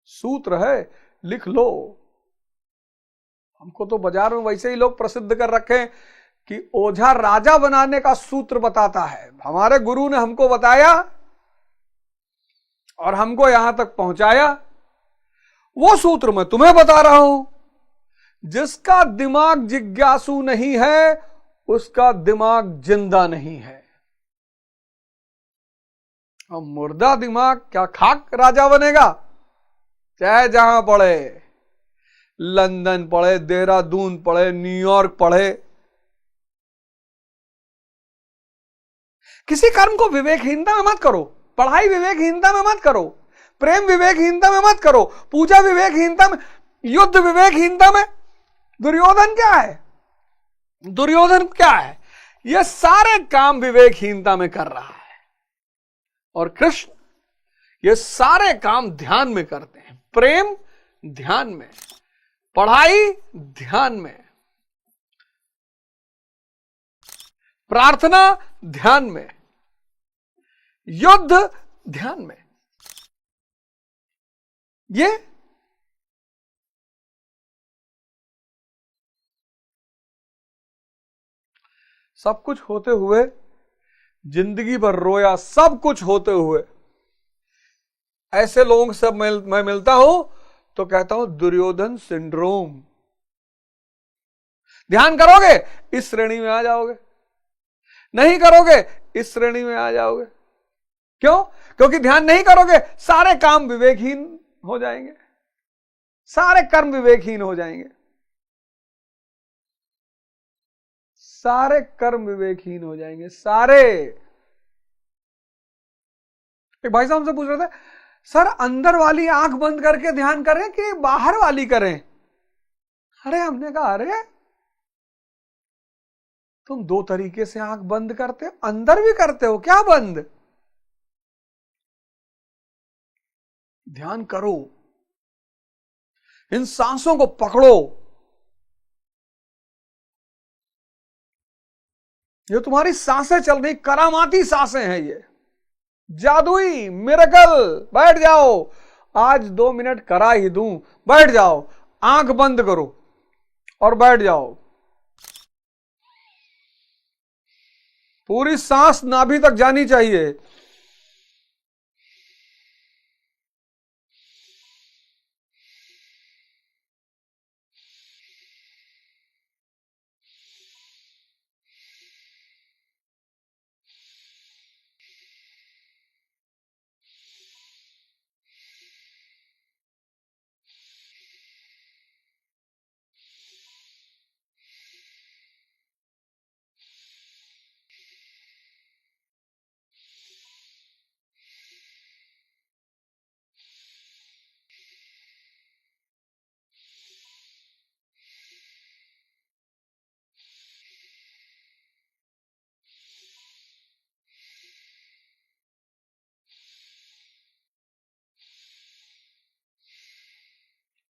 सूत्र है, लिख लो। हमको तो बाजार में वैसे ही लोग प्रसिद्ध कर रखे हैं कि ओझा राजा बनाने का सूत्र बताता है। हमारे गुरु ने हमको बताया और हमको यहां तक पहुंचाया। वो सूत्र मैं तुम्हें बता रहा हूं। जिसका दिमाग जिज्ञासु नहीं है उसका दिमाग जिंदा नहीं है। और मुर्दा दिमाग क्या खाक राजा बनेगा? चाहे जहां पढ़े, लंदन पढ़े, देहरादून पढ़े, न्यूयॉर्क पढ़े, किसी कर्म को विवेकहीनता में मत करो। पढ़ाई विवेकहीनता में मत करो, प्रेम विवेकहीनता में मत करो, पूजा विवेकहीनता में, युद्ध विवेकहीनता में। दुर्योधन क्या है? दुर्योधन क्या है? ये सारे काम विवेकहीनता में कर रहा है। और कृष्ण ये सारे काम ध्यान में करते हैं। प्रेम ध्यान में, पढ़ाई ध्यान में, प्रार्थना ध्यान में, युद्ध ध्यान में। ये सब कुछ होते हुए, जिंदगी भर रोया, सब कुछ होते हुए ऐसे लोगों से मैं मिलता हूं तो कहता हूं दुर्योधन सिंड्रोम। ध्यान करोगे इस श्रेणी में आ जाओगे, नहीं करोगे इस श्रेणी में आ जाओगे। क्यों? क्योंकि ध्यान नहीं करोगे सारे काम विवेकहीन हो जाएंगे, सारे कर्म विवेकहीन हो जाएंगे, सारे कर्म विवेकहीन हो जाएंगे, सारे। एक भाई साहब हमसे पूछ रहे थे, सर अंदर वाली आंख बंद करके ध्यान करें कि बाहर वाली करें? अरे हमने कहा अरे तुम दो तरीके से आंख बंद करते हो, अंदर भी करते हो क्या बंद? ध्यान करो, इन सांसों को पकड़ो। ये तुम्हारी सांसें चल रही, करामाती सांसें हैं ये, जादुई मिरेकल। बैठ जाओ, आज 2 मिनट करा ही दूं, बैठ जाओ, आंख बंद करो और बैठ जाओ। पूरी सांस नाभि तक जानी चाहिए।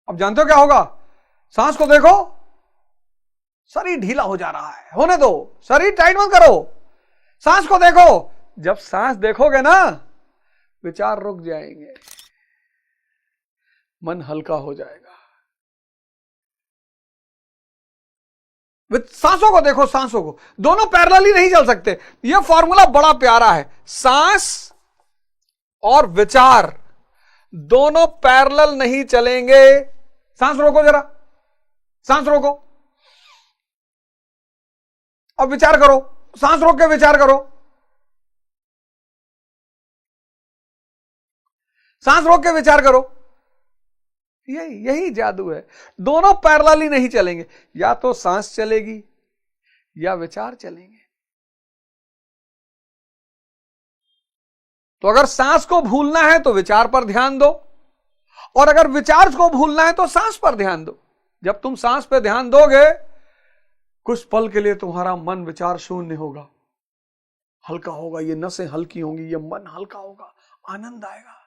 अब जानते हो क्या होगा? सांस को देखो, शरीर ढीला हो जा रहा है, होने दो, शरीर टाइट मत करो, सांस को देखो। जब सांस देखोगे ना विचार रुक जाएंगे, मन हल्का हो जाएगा। सांसों को देखो, सांसों को, दोनों पैरेलल ही नहीं चल सकते। यह फॉर्मूला बड़ा प्यारा है, सांस और विचार दोनों पैरेलल नहीं चलेंगे। सांस रोको जरा, सांस रोको और विचार करो, सांस रोक के विचार करो, सांस रोक के विचार करो। यही जादू है। दोनों पैरेलल ही नहीं चलेंगे, या तो सांस चलेगी या विचार चलेंगे। तो अगर सांस को भूलना है तो विचार पर ध्यान दो, और अगर विचार को भूलना है तो सांस पर ध्यान दो। जब तुम सांस पर ध्यान दोगे कुछ पल के लिए तुम्हारा मन विचार शून्य होगा, हल्का होगा, ये नसें हल्की होंगी, ये मन हल्का होगा, आनंद आएगा।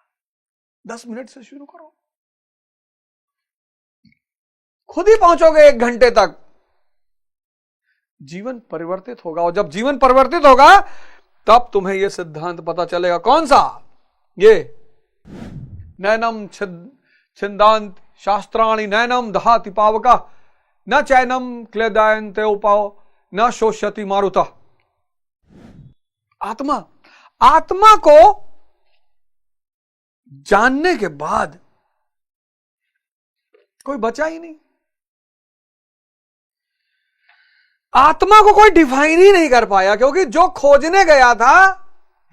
10 मिनट से शुरू करो, खुद ही पहुंचोगे 1 घंटे तक। जीवन परिवर्तित होगा, और जब जीवन परिवर्तित होगा तब तुम्हें यह सिद्धांत पता चलेगा। कौन सा? ये नैनम छिंदांत शास्त्राणि नैनम दहाति पावका न चैनम क्लेदायन्ते उपाओ न शोष्यति मारुता। आत्मा, आत्मा को जानने के बाद कोई बचा ही नहीं। आत्मा को कोई डिफाइन ही नहीं कर पाया, क्योंकि जो खोजने गया था,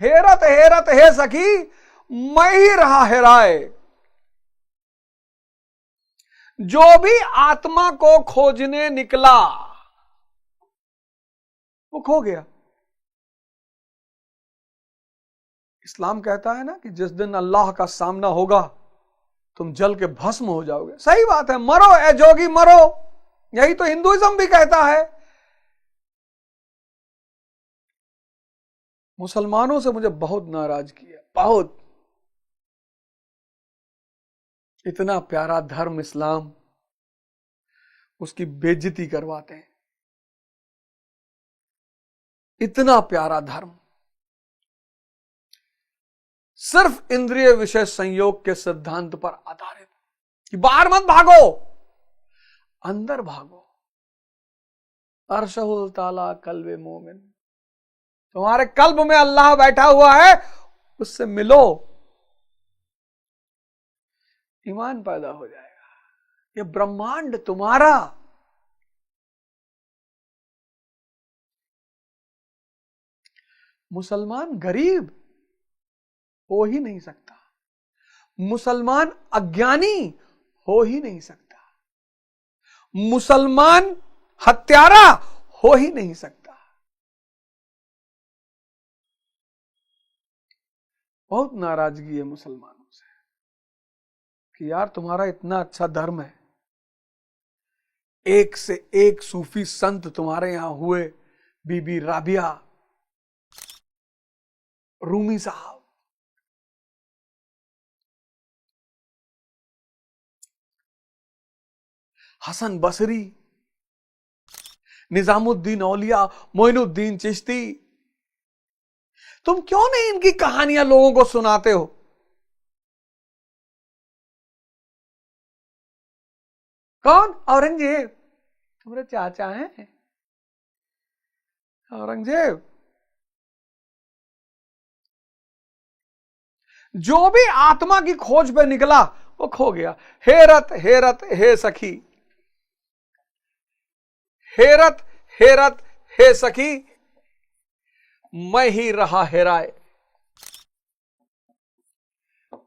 हेरत हेरत हे सखी मैं ही रहा हेराए। जो भी आत्मा को खोजने निकला वो खो गया। इस्लाम कहता है ना कि जिस दिन अल्लाह का सामना होगा तुम जल के भस्म हो जाओगे। सही बात है, मरो ए जोगी मरो, यही तो हिंदुइज्म भी कहता है। मुसलमानों से मुझे बहुत नाराज किया, बहुत। इतना प्यारा धर्म इस्लाम, उसकी बेइज्जती करवाते हैं। इतना प्यारा धर्म सिर्फ इंद्रिय विषय संयोग के सिद्धांत पर आधारित कि बाहर मत भागो, अंदर भागो। अर्शहुल ताला कल्बे मोमिन, तुम्हारे कल्ब में अल्लाह बैठा हुआ है, उससे मिलो, ईमान पैदा हो जाएगा। ये ब्रह्मांड तुम्हारा। मुसलमान गरीब हो ही नहीं सकता, मुसलमान अज्ञानी हो ही नहीं सकता, मुसलमान हत्यारा हो ही नहीं सकता। बहुत नाराजगी है मुसलमानों से कि यार तुम्हारा इतना अच्छा धर्म है, एक से एक सूफी संत तुम्हारे यहां हुए, बीबी राबिया, रूमी साहब, हसन बसरी, निजामुद्दीन औलिया, मोइनुद्दीन चिश्ती, तुम क्यों नहीं इनकी कहानियां लोगों को सुनाते हो? कौन? औरंगजेब, तुम्हारे चाचा हैं औरंगजेब। जो भी आत्मा की खोज पे निकला वो खो गया। हेरत हेरत हे सखी, हेरत हेरत हे सखी मैं ही रहा हेराए,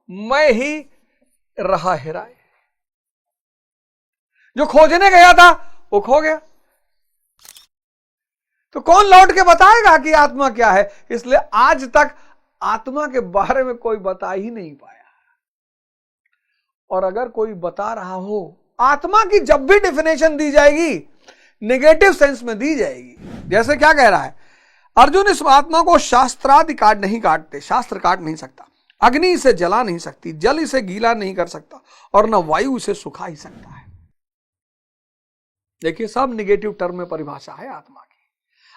मैं ही रहा हेराए। जो खोजने गया था वो खो गया, तो कौन लौट के बताएगा कि आत्मा क्या है? इसलिए आज तक आत्मा के बारे में कोई बता ही नहीं पाया। और अगर कोई बता रहा हो, आत्मा की जब भी डेफिनेशन दी जाएगी नेगेटिव सेंस में दी जाएगी। जैसे क्या कह रहा है अर्जुन, इस आत्मा को शास्त्रादि काट नहीं काटते, शास्त्र काट नहीं सकता, अग्नि इसे जला नहीं सकती, जल इसे गीला नहीं कर सकता, और न वायु इसे सुखा ही सकता है। देखिए, सब निगेटिव टर्म में परिभाषा है आत्मा की।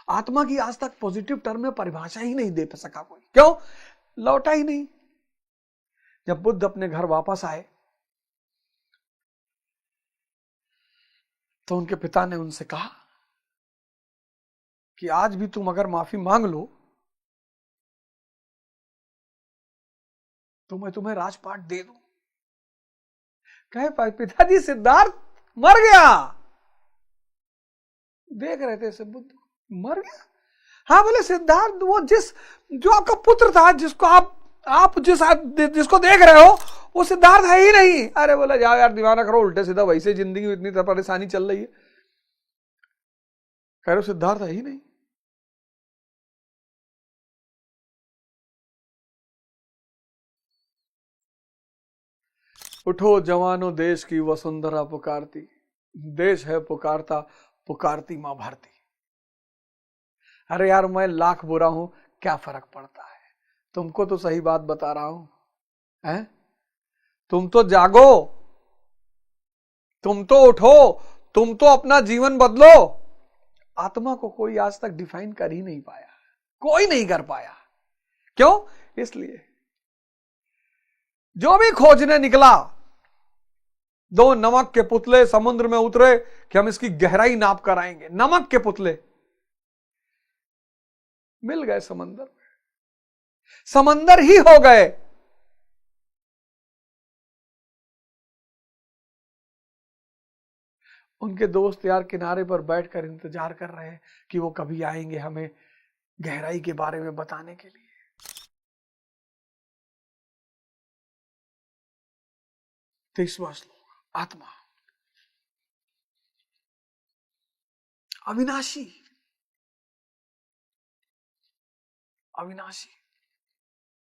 आत्मा की आज तक पॉजिटिव टर्म में परिभाषा ही नहीं दे सका कोई। क्यों? लौटा ही नहीं। जब बुद्ध अपने घर वापस आए तो उनके पिता ने उनसे कहा कि आज भी तुम अगर माफी मांग लो तो मैं तुम्हें राजपाट दे दूं। कहे पिताजी सिद्धार्थ मर गया। देख रहे थे बुद्ध, मर गया? हाँ, बोले सिद्धार्थ, वो जो आपका पुत्र था, जिसको आप जिसको देख रहे हो, वो सिद्धार्थ है ही नहीं। अरे बोला जाओ यार, दीवाना करो, उल्टे सीधा वैसे जिंदगी में इतनी परेशानी चल रही है। कह रहे सिद्धार्थ है ही नहीं। उठो जवानों, देश की वसुंधरा पुकारती, देश है पुकारता, पुकारती मां भारती। अरे यार, मैं लाख बुरा हूं, क्या फर्क पड़ता है? तुमको तो सही बात बता रहा हूं, हैं? तुम तो जागो, तुम तो उठो, तुम तो अपना जीवन बदलो। आत्मा को कोई आज तक डिफाइन कर ही नहीं पाया, कोई नहीं कर पाया। क्यों? इसलिए जो भी खोजने निकला दो नमक के पुतले समुद्र में उतरे कि हम इसकी गहराई नाप कर आएंगे। नमक के पुतले मिल गए समंदर में, समंदर ही हो गए। उनके दोस्त यार किनारे पर बैठकर इंतजार कर रहे हैं कि वो कभी आएंगे हमें गहराई के बारे में बताने के लिए। 23वां श्लोक, आत्मा अविनाशी, अविनाशी